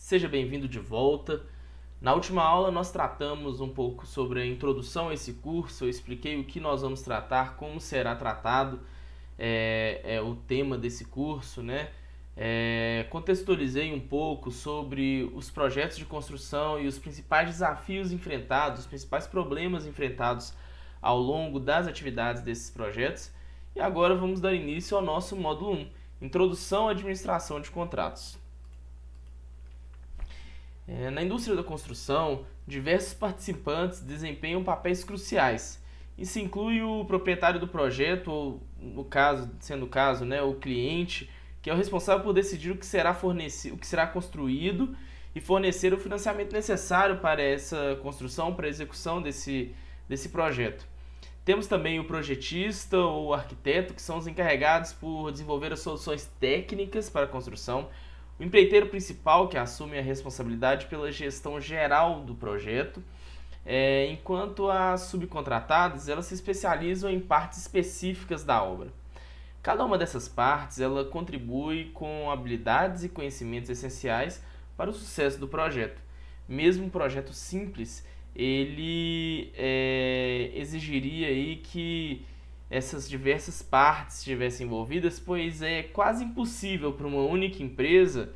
Seja bem-vindo de volta. Na última aula nós tratamos um pouco sobre a introdução a esse curso, eu expliquei o que nós vamos tratar, como será tratado o tema desse curso, né? Contextualizei um pouco sobre os projetos de construção e os principais desafios enfrentados, os principais problemas enfrentados ao longo das atividades desses projetos. E agora vamos dar início ao nosso módulo 1, Introdução à Administração de Contratos. Na indústria da construção, diversos participantes desempenham papéis cruciais. Isso inclui o proprietário do projeto, ou sendo o caso, né, o cliente, que é o responsável por decidir o que será fornecido, o que será construído e fornecer o financiamento necessário para essa construção, para a execução desse projeto. Temos também o projetista ou arquiteto, que são os encarregados por desenvolver as soluções técnicas para a construção. O empreiteiro principal, que assume a responsabilidade pela gestão geral do projeto, enquanto as subcontratadas elas se especializam em partes específicas da obra. Cada uma dessas partes ela contribui com habilidades e conhecimentos essenciais para o sucesso do projeto. Mesmo um projeto simples, ele exigiria aí que essas diversas partes estivessem envolvidas, pois é quase impossível para uma única empresa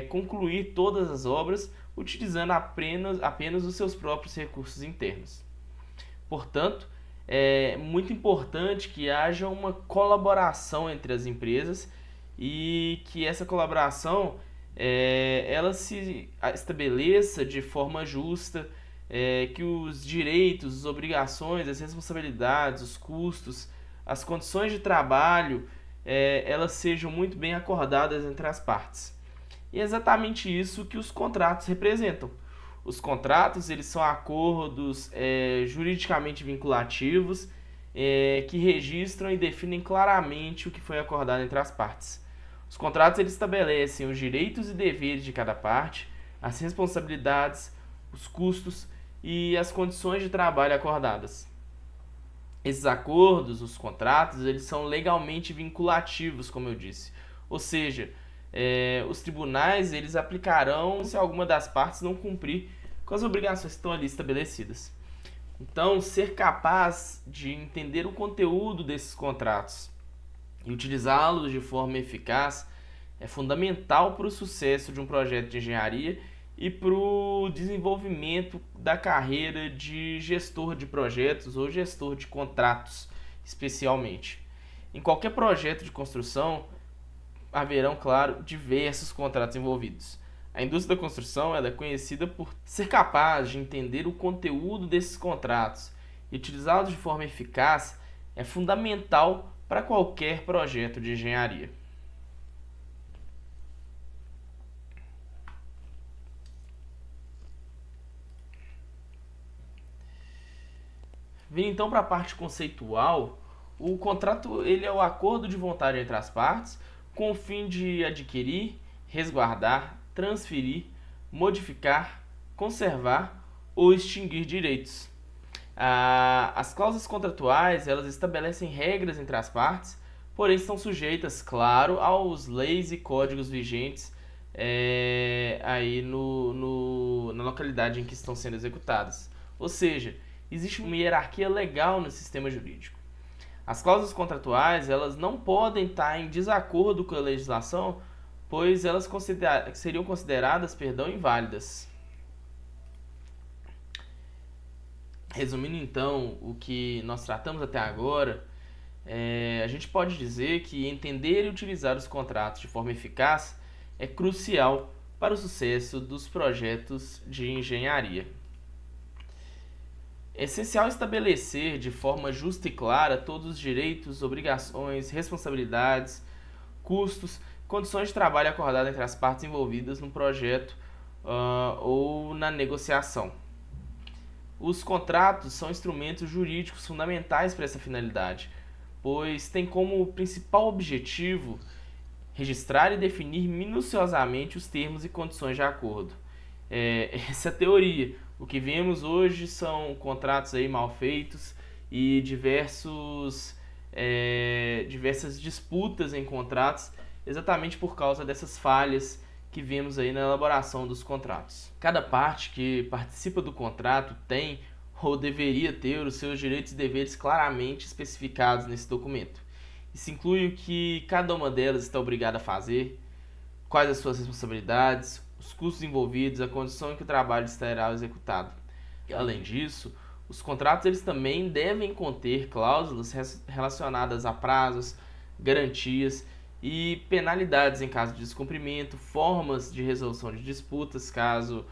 concluir todas as obras utilizando apenas os seus próprios recursos internos. Portanto, é muito importante que haja uma colaboração entre as empresas e que essa colaboração ela se estabeleça de forma justa, que os direitos, as obrigações, as responsabilidades, os custos, as condições de trabalho, elas sejam muito bem acordadas entre as partes. E é exatamente isso que os contratos representam. Os contratos eles são acordos juridicamente vinculativos que registram e definem claramente o que foi acordado entre as partes. Os contratos eles estabelecem os direitos e deveres de cada parte, as responsabilidades, os custos e as condições de trabalho acordadas. Esses acordos, os contratos, eles são legalmente vinculativos, como eu disse. Ou seja, os tribunais eles aplicarão se alguma das partes não cumprir com as obrigações que estão ali estabelecidas. Então, ser capaz de entender o conteúdo desses contratos e utilizá-los de forma eficaz é fundamental para o sucesso de um projeto de engenharia e para o desenvolvimento da carreira de gestor de projetos ou gestor de contratos, especialmente. Em qualquer projeto de construção, haverão, claro, diversos contratos envolvidos. A indústria da construção ela é conhecida por ser capaz de entender o conteúdo desses contratos e utilizá-los de forma eficaz é fundamental para qualquer projeto de engenharia. Vindo então para a parte conceitual, o contrato ele é o acordo de vontade entre as partes com o fim de adquirir, resguardar, transferir, modificar, conservar ou extinguir direitos. As cláusulas contratuais elas estabelecem regras entre as partes, porém estão sujeitas, claro, aos leis e códigos vigentes aí na localidade em que estão sendo executadas. Ou seja, existe uma hierarquia legal no sistema jurídico. As cláusulas contratuais elas não podem estar em desacordo com a legislação, pois elas seriam consideradas inválidas. Resumindo então o que nós tratamos até agora, a gente pode dizer que entender e utilizar os contratos de forma eficaz é crucial para o sucesso dos projetos de engenharia. É essencial estabelecer de forma justa e clara todos os direitos, obrigações, responsabilidades, custos, condições de trabalho acordadas entre as partes envolvidas no projeto ou na negociação. Os contratos são instrumentos jurídicos fundamentais para essa finalidade, pois têm como principal objetivo registrar e definir minuciosamente os termos e condições de acordo. Essa é a teoria. O que vemos hoje são contratos aí mal feitos e diversas disputas em contratos, exatamente por causa dessas falhas que vemos aí na elaboração dos contratos. Cada parte que participa do contrato tem ou deveria ter os seus direitos e deveres claramente especificados nesse documento. Isso inclui o que cada uma delas está obrigada a fazer, quais as suas responsabilidades, os custos envolvidos, a condição em que o trabalho estará executado. Além disso, os contratos eles também devem conter cláusulas relacionadas a prazos, garantias e penalidades em caso de descumprimento, formas de resolução de disputas caso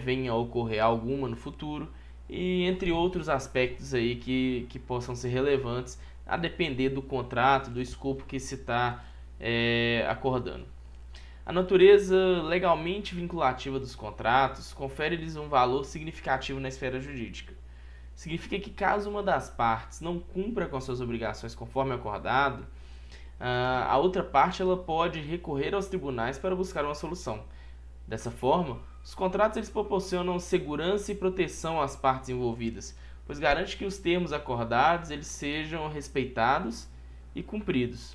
venha a ocorrer alguma no futuro, e entre outros aspectos aí que possam ser relevantes a depender do contrato, do escopo que se está acordando. A natureza legalmente vinculativa dos contratos confere-lhes um valor significativo na esfera jurídica. Significa que caso uma das partes não cumpra com suas obrigações conforme acordado, a outra parte ela pode recorrer aos tribunais para buscar uma solução. Dessa forma, os contratos eles proporcionam segurança e proteção às partes envolvidas, pois garante que os termos acordados eles sejam respeitados e cumpridos.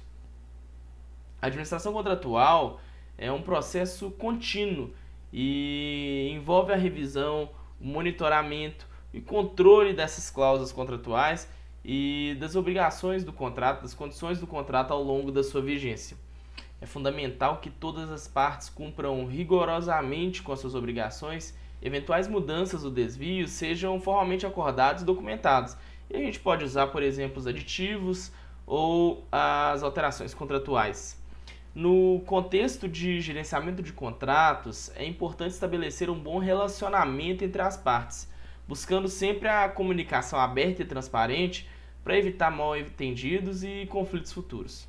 A administração contratual é um processo contínuo e envolve a revisão, o monitoramento e controle dessas cláusulas contratuais e das obrigações do contrato, das condições do contrato ao longo da sua vigência. É fundamental que todas as partes cumpram rigorosamente com as suas obrigações, eventuais mudanças ou desvios sejam formalmente acordados e documentados. E a gente pode usar, por exemplo, os aditivos ou as alterações contratuais. No contexto de gerenciamento de contratos, é importante estabelecer um bom relacionamento entre as partes, buscando sempre a comunicação aberta e transparente para evitar mal-entendidos e conflitos futuros.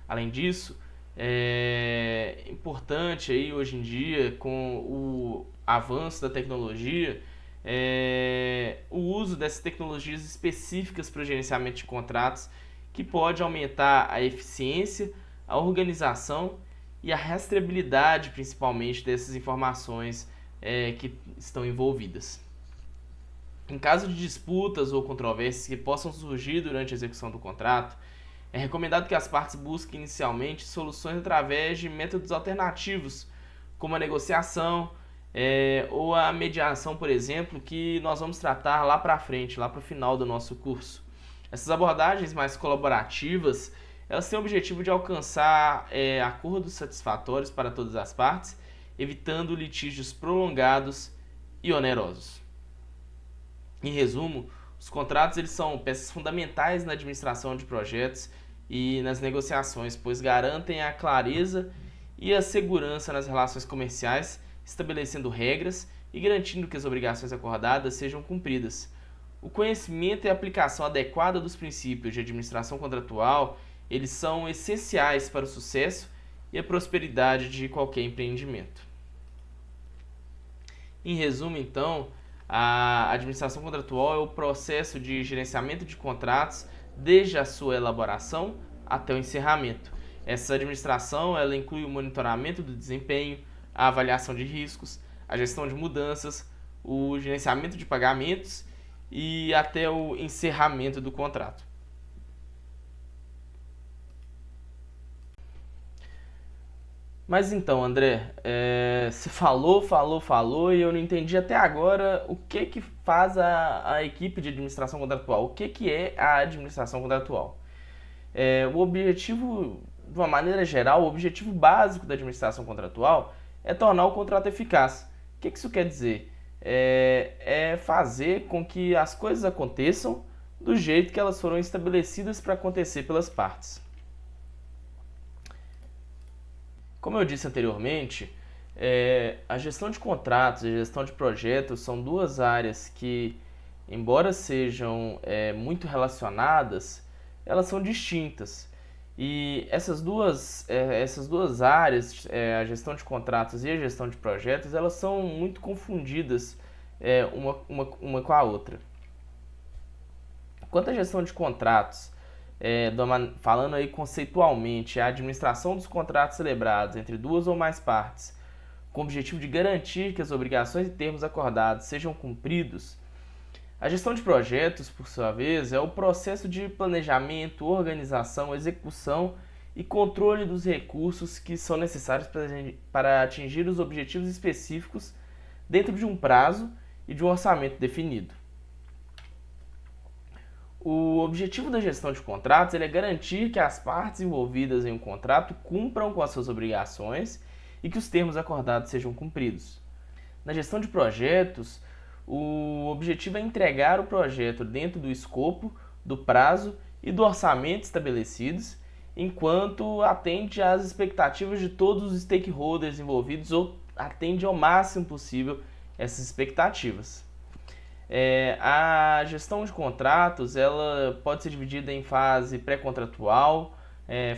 Além disso, é importante aí, hoje em dia, com o avanço da tecnologia, o uso dessas tecnologias específicas para o gerenciamento de contratos, que pode aumentar a eficiência, a organização e a rastreabilidade, principalmente, dessas informações que estão envolvidas. Em caso de disputas ou controvérsias que possam surgir durante a execução do contrato, é recomendado que as partes busquem inicialmente soluções através de métodos alternativos, como a negociação ou a mediação, por exemplo, que nós vamos tratar lá para frente, lá para o final do nosso curso. Essas abordagens mais colaborativas, elas têm o objetivo de alcançar acordos satisfatórios para todas as partes, evitando litígios prolongados e onerosos. Em resumo, os contratos eles são peças fundamentais na administração de projetos e nas negociações, pois garantem a clareza e a segurança nas relações comerciais, estabelecendo regras e garantindo que as obrigações acordadas sejam cumpridas. O conhecimento e a aplicação adequada dos princípios de administração contratual, eles são essenciais para o sucesso e a prosperidade de qualquer empreendimento. Em resumo, então, a administração contratual é o processo de gerenciamento de contratos desde a sua elaboração até o encerramento. Essa administração ela inclui o monitoramento do desempenho, a avaliação de riscos, a gestão de mudanças, o gerenciamento de pagamentos e até o encerramento do contrato. Mas então, André, você falou e eu não entendi até agora o que faz a equipe de administração contratual. O que é a administração contratual? O objetivo, de uma maneira geral, o objetivo básico da administração contratual é tornar o contrato eficaz. O que isso quer dizer? É fazer com que as coisas aconteçam do jeito que elas foram estabelecidas para acontecer pelas partes. Como eu disse anteriormente, a gestão de contratos e a gestão de projetos são duas áreas que, embora sejam muito relacionadas, elas são distintas. E essas duas áreas, a gestão de contratos e a gestão de projetos, elas são muito confundidas uma com a outra. Quanto à gestão de contratos, falando aí conceitualmente, a administração dos contratos celebrados entre duas ou mais partes, com o objetivo de garantir que as obrigações e termos acordados sejam cumpridos. A gestão de projetos, por sua vez, é o processo de planejamento, organização, execução e controle dos recursos que são necessários para atingir os objetivos específicos dentro de um prazo e de um orçamento definido. O objetivo da gestão de contratos é garantir que as partes envolvidas em um contrato cumpram com as suas obrigações e que os termos acordados sejam cumpridos. Na gestão de projetos, o objetivo é entregar o projeto dentro do escopo, do prazo e do orçamento estabelecidos, enquanto atende às expectativas de todos os stakeholders envolvidos ou atende ao máximo possível essas expectativas. A gestão de contratos ela pode ser dividida em fase pré-contratual,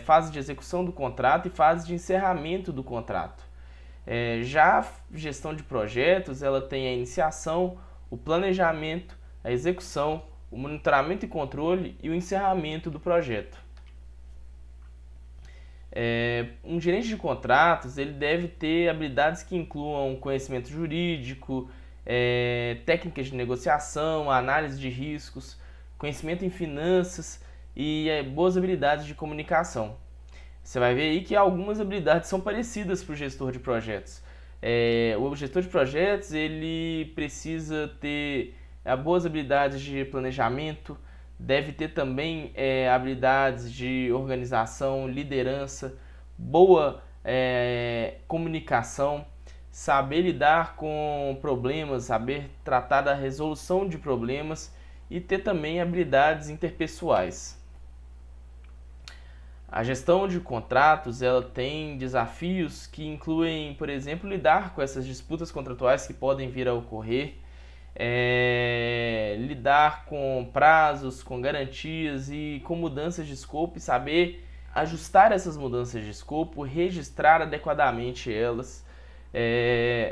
fase de execução do contrato e fase de encerramento do contrato. Já a gestão de projetos ela tem a iniciação, o planejamento, a execução, o monitoramento e controle e o encerramento do projeto. Um gerente de contratos ele deve ter habilidades que incluam conhecimento jurídico, técnicas de negociação, análise de riscos, conhecimento em finanças e boas habilidades de comunicação. Você vai ver aí que algumas habilidades são parecidas para o gestor de projetos. O gestor de projetos ele precisa ter boas habilidades de planejamento, deve ter também habilidades de organização, liderança, boa comunicação, saber lidar com problemas, saber tratar da resolução de problemas e ter também habilidades interpessoais. A gestão de contratos ela tem desafios que incluem, por exemplo, lidar com essas disputas contratuais que podem vir a ocorrer, lidar com prazos, com garantias e com mudanças de escopo e saber ajustar essas mudanças de escopo, registrar adequadamente elas,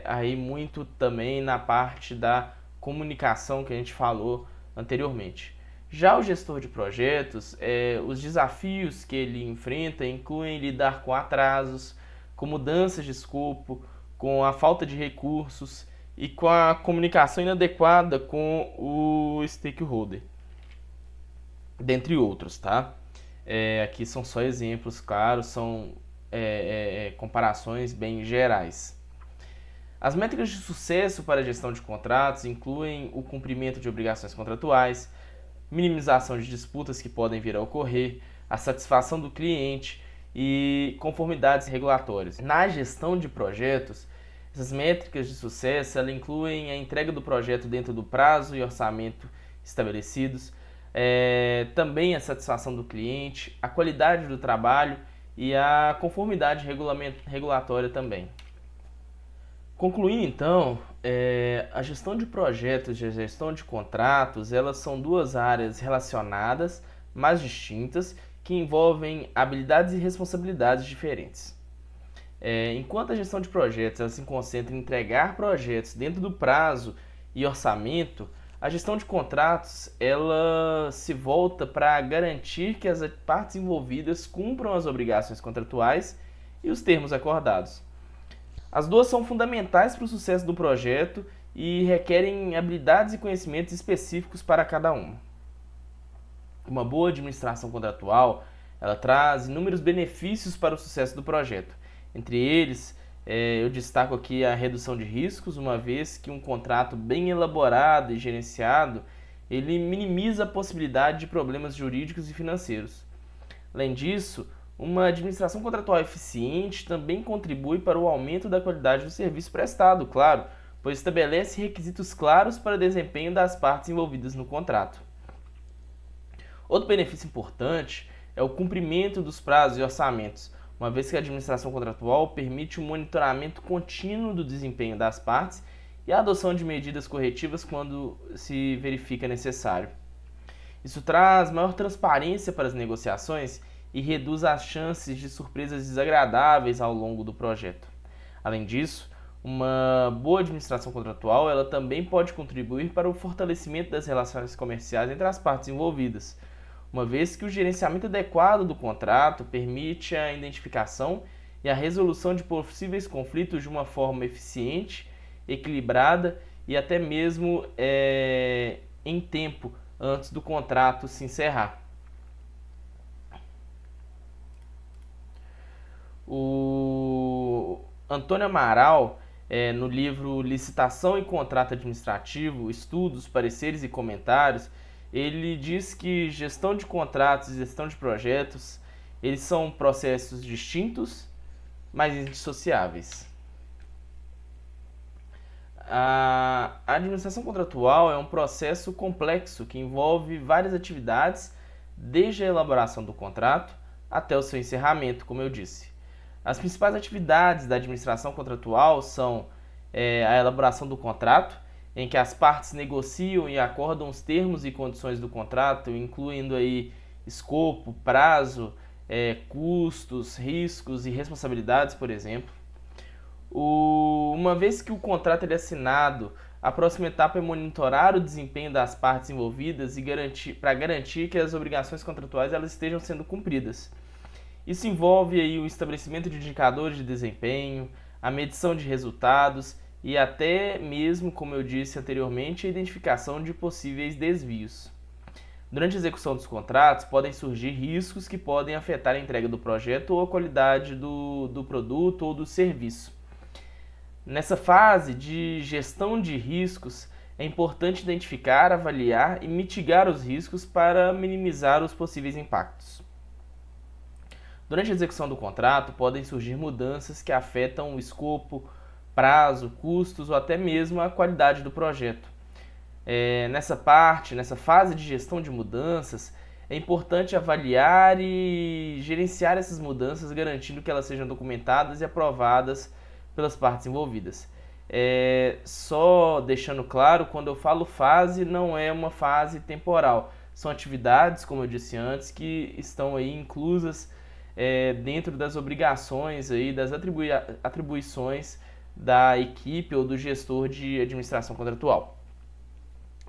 aí muito também na parte da comunicação que a gente falou anteriormente. Já o gestor de projetos, os desafios que ele enfrenta incluem lidar com atrasos, com mudanças de escopo, com a falta de recursos e com a comunicação inadequada com o stakeholder, dentre outros, tá? Aqui são só exemplos, claro, são comparações bem gerais. As métricas de sucesso para a gestão de contratos incluem o cumprimento de obrigações contratuais, minimização de disputas que podem vir a ocorrer, a satisfação do cliente e conformidades regulatórias. Na gestão de projetos, essas métricas de sucesso ela incluem a entrega do projeto dentro do prazo e orçamento estabelecidos, também a satisfação do cliente, a qualidade do trabalho e a conformidade regulatória também. Concluindo então, a gestão de projetos e a gestão de contratos, elas são duas áreas relacionadas, mas distintas, que envolvem habilidades e responsabilidades diferentes. Enquanto a gestão de projetos ela se concentra em entregar projetos dentro do prazo e orçamento, a gestão de contratos ela se volta para garantir que as partes envolvidas cumpram as obrigações contratuais e os termos acordados. As duas são fundamentais para o sucesso do projeto e requerem habilidades e conhecimentos específicos para cada uma. Uma boa administração contratual ela traz inúmeros benefícios para o sucesso do projeto. Entre eles, eu destaco aqui a redução de riscos, uma vez que um contrato bem elaborado e gerenciado, ele minimiza a possibilidade de problemas jurídicos e financeiros. Além disso, uma administração contratual eficiente também contribui para o aumento da qualidade do serviço prestado, claro, pois estabelece requisitos claros para o desempenho das partes envolvidas no contrato. Outro benefício importante é o cumprimento dos prazos e orçamentos, uma vez que a administração contratual permite o monitoramento contínuo do desempenho das partes e a adoção de medidas corretivas quando se verifica necessário. Isso traz maior transparência para as negociações e reduz as chances de surpresas desagradáveis ao longo do projeto. Além disso, uma boa administração contratual ela também pode contribuir para o fortalecimento das relações comerciais entre as partes envolvidas, uma vez que o gerenciamento adequado do contrato permite a identificação e a resolução de possíveis conflitos de uma forma eficiente, equilibrada e até mesmo em tempo antes do contrato se encerrar. O Antônio Amaral, no livro Licitação e Contrato Administrativo, Estudos, Pareceres e Comentários, ele diz que gestão de contratos e gestão de projetos, eles são processos distintos, mas indissociáveis. A administração contratual é um processo complexo que envolve várias atividades, desde a elaboração do contrato até o seu encerramento, como eu disse. As principais atividades da administração contratual são a elaboração do contrato, em que as partes negociam e acordam os termos e condições do contrato, incluindo aí escopo, prazo, custos, riscos e responsabilidades, por exemplo. Uma vez que o contrato é assinado, a próxima etapa é monitorar o desempenho das partes envolvidas e para garantir que as obrigações contratuais elas estejam sendo cumpridas. Isso envolve aí o estabelecimento de indicadores de desempenho, a medição de resultados e até mesmo, como eu disse anteriormente, a identificação de possíveis desvios. Durante a execução dos contratos, podem surgir riscos que podem afetar a entrega do projeto ou a qualidade do produto ou do serviço. Nessa fase de gestão de riscos, é importante identificar, avaliar e mitigar os riscos para minimizar os possíveis impactos. Durante a execução do contrato, podem surgir mudanças que afetam o escopo, prazo, custos ou até mesmo a qualidade do projeto. Nessa fase de gestão de mudanças, é importante avaliar e gerenciar essas mudanças, garantindo que elas sejam documentadas e aprovadas pelas partes envolvidas. Só deixando claro, quando eu falo fase, não é uma fase temporal. São atividades, como eu disse antes, que estão aí inclusas dentro das obrigações, aí, das atribuições da equipe ou do gestor de administração contratual.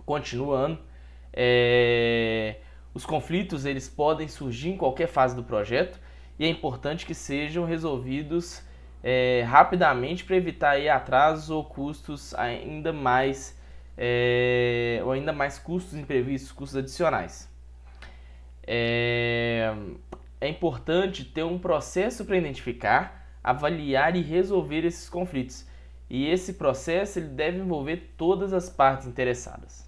Continuando, os conflitos eles podem surgir em qualquer fase do projeto e é importante que sejam resolvidos rapidamente para evitar aí atrasos ou custos ainda mais custos imprevistos, custos adicionais. É importante ter um processo para identificar, avaliar e resolver esses conflitos. E esse processo ele deve envolver todas as partes interessadas.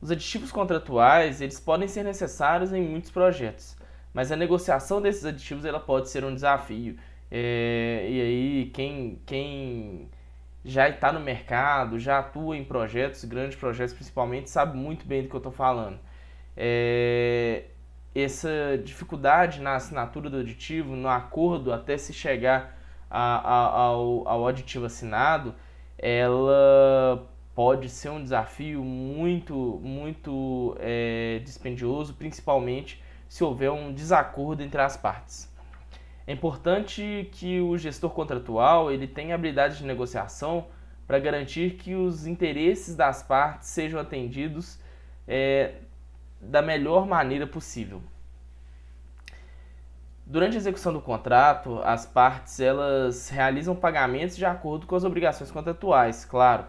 Os aditivos contratuais eles podem ser necessários em muitos projetos, mas a negociação desses aditivos ela pode ser um desafio. E aí quem já está no mercado, já atua em projetos, grandes projetos principalmente, sabe muito bem do que eu estou falando. Essa dificuldade na assinatura do aditivo, no acordo até se chegar ao aditivo assinado, ela pode ser um desafio muito dispendioso, principalmente se houver um desacordo entre as partes. É importante que o gestor contratual ele tenha habilidade de negociação para garantir que os interesses das partes sejam atendidos da melhor maneira possível. Durante a execução do contrato, as partes elas realizam pagamentos de acordo com as obrigações contratuais, claro.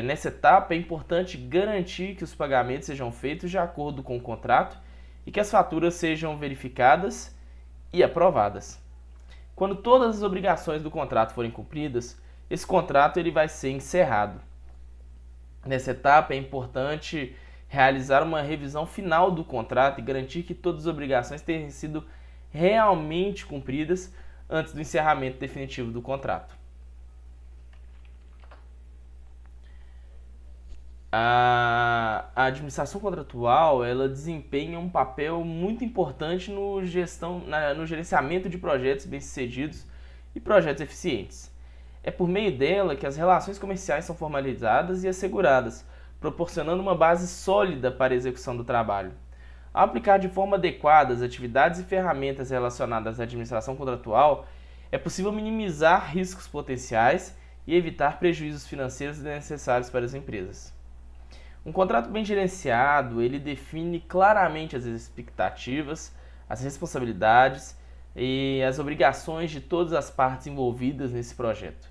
Nessa etapa é importante garantir que os pagamentos sejam feitos de acordo com o contrato e que as faturas sejam verificadas e aprovadas. Quando todas as obrigações do contrato forem cumpridas, esse contrato ele vai ser encerrado. Nessa etapa é importante realizar uma revisão final do contrato e garantir que todas as obrigações tenham sido realmente cumpridas antes do encerramento definitivo do contrato. A administração contratual ela desempenha um papel muito importante no gerenciamento de projetos bem-sucedidos e projetos eficientes. É por meio dela que as relações comerciais são formalizadas e asseguradas, proporcionando uma base sólida para a execução do trabalho. Ao aplicar de forma adequada as atividades e ferramentas relacionadas à administração contratual, é possível minimizar riscos potenciais e evitar prejuízos financeiros desnecessários para as empresas. Um contrato bem gerenciado, ele define claramente as expectativas, as responsabilidades e as obrigações de todas as partes envolvidas nesse projeto.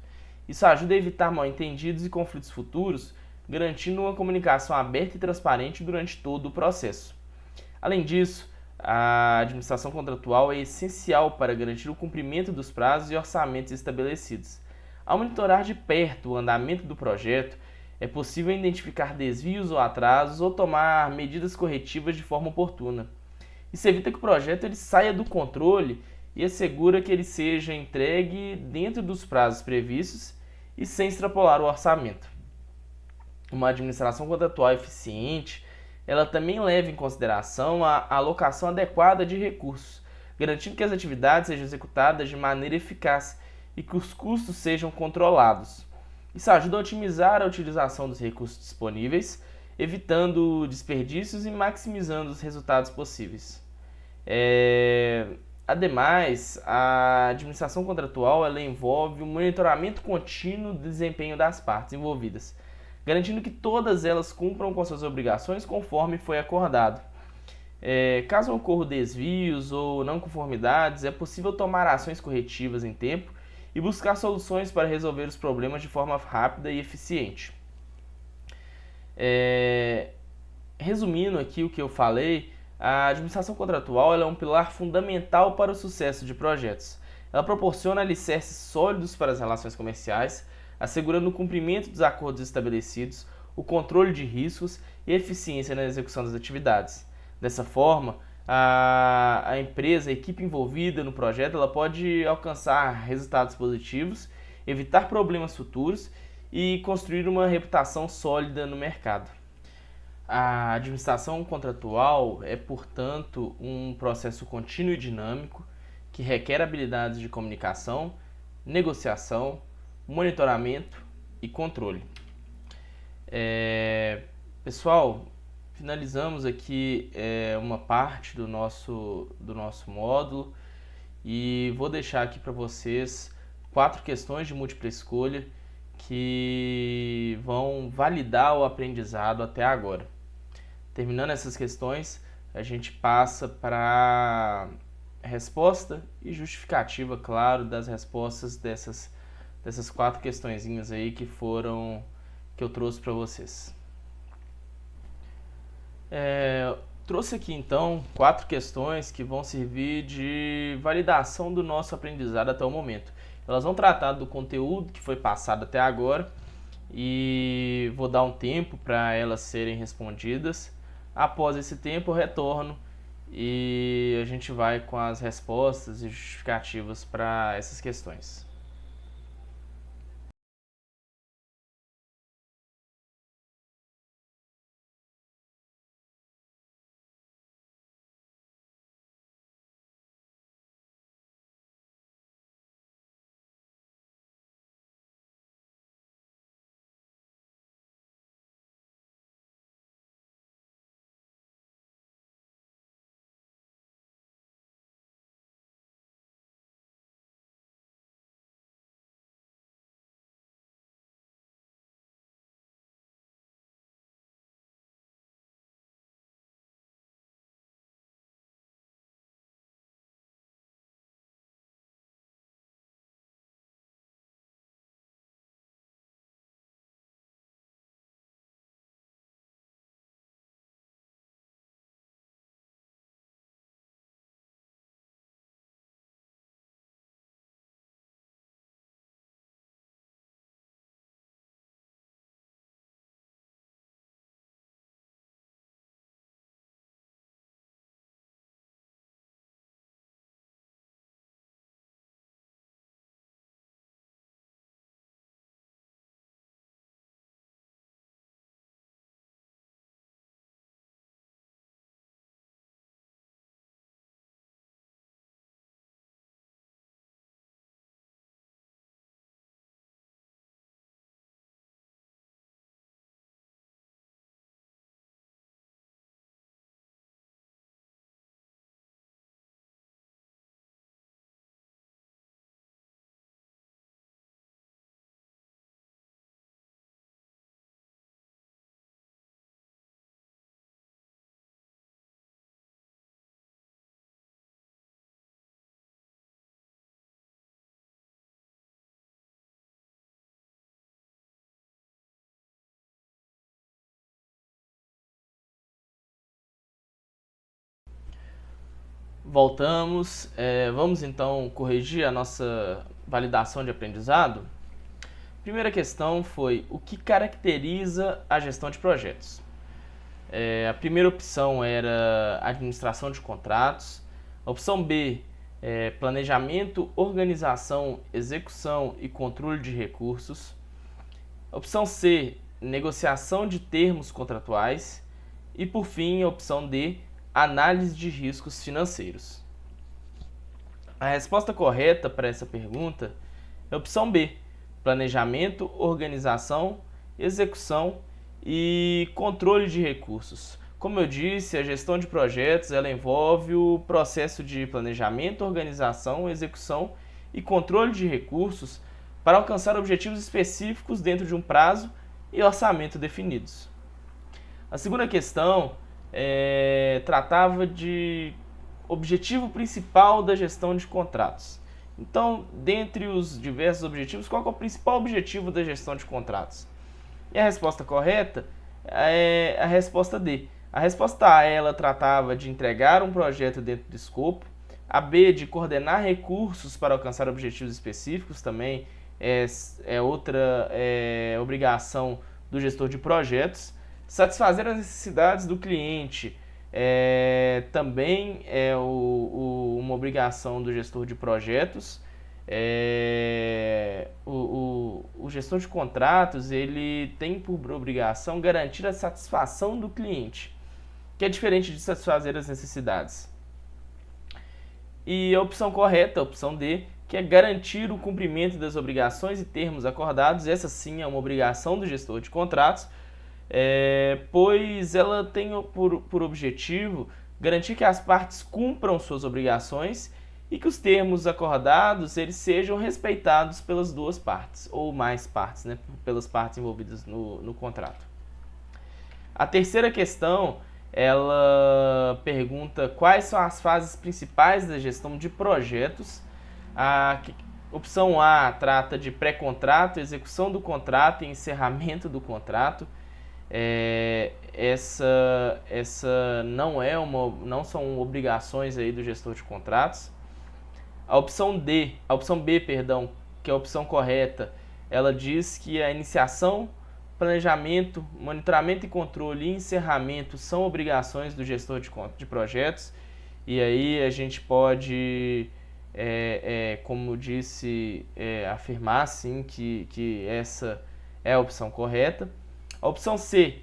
Isso ajuda a evitar mal-entendidos e conflitos futuros, garantindo uma comunicação aberta e transparente durante todo o processo. Além disso, A administração contratual é essencial para garantir o cumprimento dos prazos e orçamentos estabelecidos. Ao monitorar de perto o andamento do projeto, é possível identificar desvios ou atrasos ou tomar medidas corretivas de forma oportuna. Isso evita que o projeto ele saia do controle e assegura que ele seja entregue dentro dos prazos previstos e sem extrapolar o orçamento. Uma administração contratual eficiente, ela também leva em consideração a alocação adequada de recursos, garantindo que as atividades sejam executadas de maneira eficaz e que os custos sejam controlados. Isso ajuda a otimizar a utilização dos recursos disponíveis, evitando desperdícios e maximizando os resultados possíveis. Ademais, a administração contratual ela envolve o monitoramento contínuo do desempenho das partes envolvidas, garantindo que todas elas cumpram com suas obrigações conforme foi acordado. Caso ocorram desvios ou não conformidades, é possível tomar ações corretivas em tempo e buscar soluções para resolver os problemas de forma rápida e eficiente. Resumindo aqui o que eu falei, a administração contratual ela é um pilar fundamental para o sucesso de projetos. Ela proporciona alicerces sólidos para as relações comerciais, assegurando o cumprimento dos acordos estabelecidos, o controle de riscos e eficiência na execução das atividades. Dessa forma, a empresa, a equipe envolvida no projeto, ela pode alcançar resultados positivos, evitar problemas futuros e construir uma reputação sólida no mercado. A administração contratual é, portanto, um processo contínuo e dinâmico que requer habilidades de comunicação, negociação, monitoramento e controle. Pessoal, finalizamos aqui uma parte do nosso módulo e vou deixar aqui para vocês 4 questões de múltipla escolha que vão validar o aprendizado até agora. Terminando essas questões, a gente passa para resposta e justificativa, claro, das respostas dessas 4 questõezinhas aí que eu trouxe para vocês. Trouxe aqui então 4 questões que vão servir de validação do nosso aprendizado até o momento. Elas vão tratar do conteúdo que foi passado até agora e vou dar um tempo para elas serem respondidas. Após esse tempo, eu retorno e a gente vai com as respostas e justificativas para essas questões. Voltamos. Vamos então corrigir a nossa validação de aprendizado. Primeira questão foi: o que caracteriza a gestão de projetos? A primeira opção era administração de contratos. A opção B, planejamento, organização, execução e controle de recursos. A opção C, negociação de termos contratuais. E por fim, a opção D, análise de riscos financeiros. A resposta correta para essa pergunta é a opção B, planejamento, organização, execução e controle de recursos. Como eu disse, a gestão de projetos ela envolve o processo de planejamento, organização, execução e controle de recursos para alcançar objetivos específicos dentro de um prazo e orçamento definidos. A segunda questão tratava de objetivo principal da gestão de contratos. Então, dentre os diversos objetivos, qual é o principal objetivo da gestão de contratos? E a resposta correta é a resposta D. A resposta A, ela tratava de entregar um projeto dentro do escopo. A B, de coordenar recursos para alcançar objetivos específicos, também é outra obrigação do gestor de projetos. Satisfazer as necessidades do cliente também é uma obrigação do gestor de projetos. O gestor de contratos ele tem por obrigação garantir a satisfação do cliente, que é diferente de satisfazer as necessidades. E a opção correta, a opção D, que é garantir o cumprimento das obrigações e termos acordados. Essa sim é uma obrigação do gestor de contratos, pois ela tem por objetivo garantir que as partes cumpram suas obrigações e que os termos acordados eles sejam respeitados pelas duas partes, ou mais partes, né, pelas partes envolvidas no contrato. A terceira questão, ela pergunta quais são as fases principais da gestão de projetos. A opção A trata de pré-contrato, execução do contrato e encerramento do contrato. Essa não são obrigações aí do gestor de contratos. A opção B, que é a opção correta, ela diz que a iniciação, planejamento, monitoramento e controle e encerramento são obrigações do gestor de projetos. E aí a gente pode, como disse, afirmar sim que essa é a opção correta. A opção C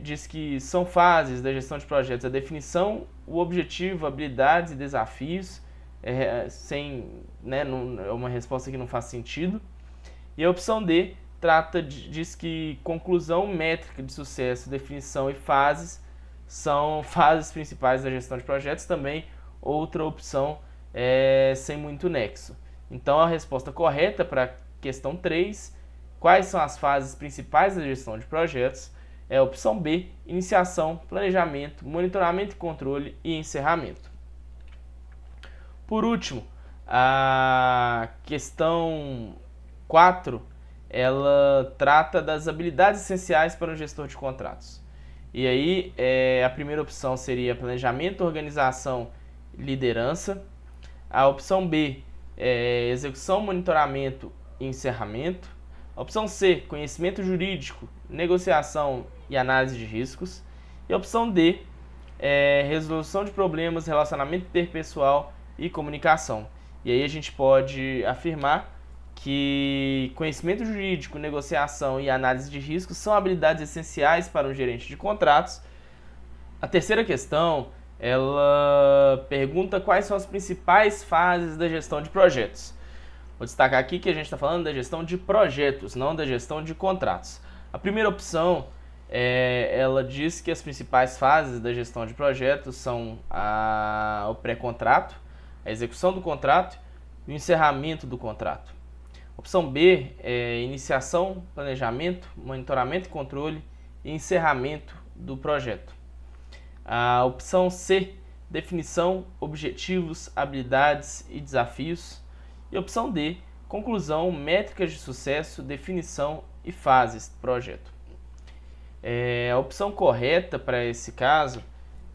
diz que são fases da gestão de projetos: a definição, o objetivo, habilidades e desafios. É uma resposta que não faz sentido. E a opção D diz que conclusão, métrica de sucesso, definição e fases são fases principais da gestão de projetos. Também outra opção sem muito nexo. Então a resposta correta para a questão 3, quais são as fases principais da gestão de projetos, é a opção B, iniciação, planejamento, monitoramento e controle e encerramento. Por último, a questão 4, ela trata das habilidades essenciais para um gestor de contratos. E aí, a primeira opção seria planejamento, organização e liderança. A opção B é execução, monitoramento e encerramento. A opção C, conhecimento jurídico, negociação e análise de riscos. E a opção D é resolução de problemas, relacionamento interpessoal e comunicação. E aí a gente pode afirmar que conhecimento jurídico, negociação e análise de riscos são habilidades essenciais para um gerente de contratos. A terceira questão, ela pergunta quais são as principais fases da gestão de projetos. Vou destacar aqui que a gente está falando da gestão de projetos, não da gestão de contratos. A primeira opção, ela diz que as principais fases da gestão de projetos são o pré-contrato, a execução do contrato e o encerramento do contrato. Opção B é iniciação, planejamento, monitoramento e controle e encerramento do projeto. A opção C, definição, objetivos, habilidades e desafios. E a opção D, conclusão, métricas de sucesso, definição e fases do projeto. A opção correta para esse caso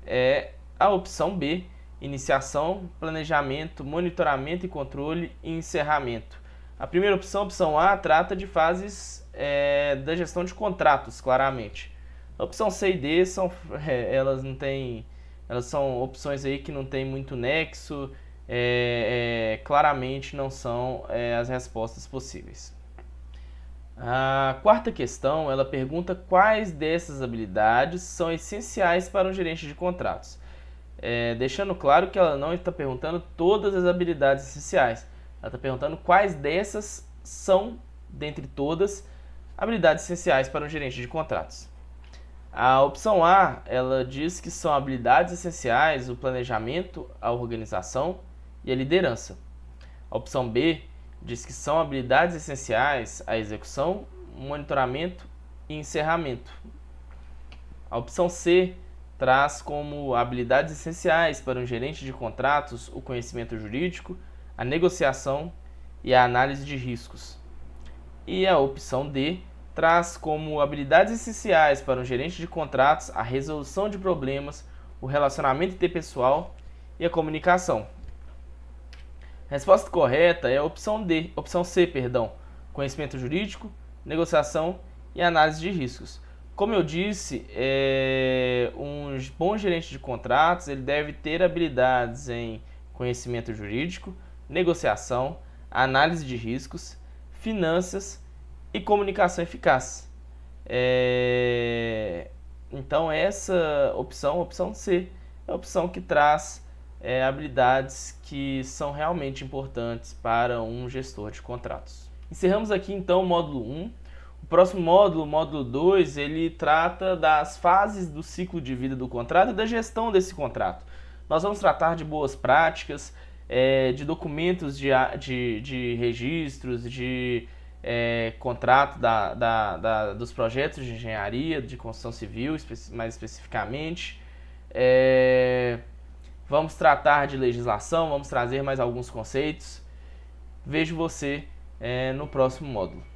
é a opção B, iniciação, planejamento, monitoramento e controle e encerramento. A primeira opção, opção A, trata de fases da gestão de contratos, claramente. A opção C e D elas são opções aí que não tem muito nexo, claramente não são as respostas possíveis. A quarta questão, ela pergunta quais dessas habilidades são essenciais para um gerente de contratos. Deixando claro que ela não está perguntando todas as habilidades essenciais. Ela está perguntando quais dessas são, dentre todas, habilidades essenciais para um gerente de contratos. A opção A, ela diz que são habilidades essenciais o planejamento, a organização e a liderança. A opção B diz que são habilidades essenciais a execução, monitoramento e encerramento. A opção C traz como habilidades essenciais para um gerente de contratos o conhecimento jurídico, a negociação e a análise de riscos. E a opção D traz como habilidades essenciais para um gerente de contratos a resolução de problemas, o relacionamento interpessoal e a comunicação. A resposta correta é a opção C, conhecimento jurídico, negociação e análise de riscos. Como eu disse, um bom gerente de contratos ele deve ter habilidades em conhecimento jurídico, negociação, análise de riscos, finanças e comunicação eficaz. Então essa opção, a opção C, é a opção que traz habilidades que são realmente importantes para um gestor de contratos. Encerramos aqui então o módulo 1. O próximo módulo, o módulo 2, ele trata das fases do ciclo de vida do contrato e da gestão desse contrato. Nós vamos tratar de boas práticas, de documentos de registros, de contrato dos projetos de engenharia, de construção civil, mais especificamente. Vamos tratar de legislação, vamos trazer mais alguns conceitos. Vejo você no próximo módulo.